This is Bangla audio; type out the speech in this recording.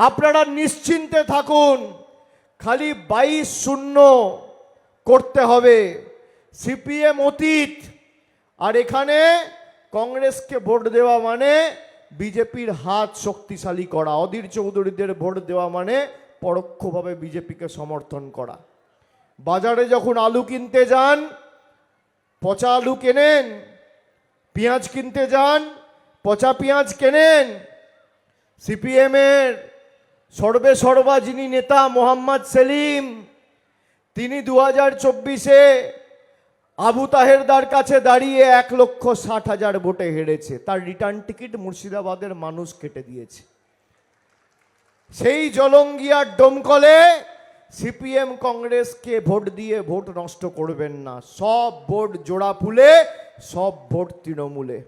আপনারা নিশ্চিন্তে থাকুন, খালি 22-0 করতে হবে। সিপিএম অতীত, আর এখানে কংগ্রেসকে ভোট দেওয়া মানে বিজেপির হাত শক্তিশালী করা। অধীর চৌধুরীদের ভোট দেওয়া মানে পরোক্ষভাবে বিজেপিকে সমর্থন করা। বাজারে যখন আলু কিনতে যান, পচা আলু কেনেন, পেঁয়াজ কিনতে যান, পচা পেঁয়াজ কেনেন। সিপিএমের সর্বেসর্বা যিনি নেতা মোহাম্মদ সেলিম, তিনি 2024-এ আবু তাহেরদার কাছে দাঁড়িয়ে 1,60,000 ভোটে হেরেছে। তার রিটার্ন টিকিট মুর্শিদাবাদের মানুষ কেটে দিয়েছে। সেই জলঙ্গিয়ার ডোমকলে সিপিএম কংগ্রেসকে ভোট দিয়ে ভোট নষ্ট করবেন না। সব ভোট জোড়া ফুলে, সব ভোট তৃণমূলে।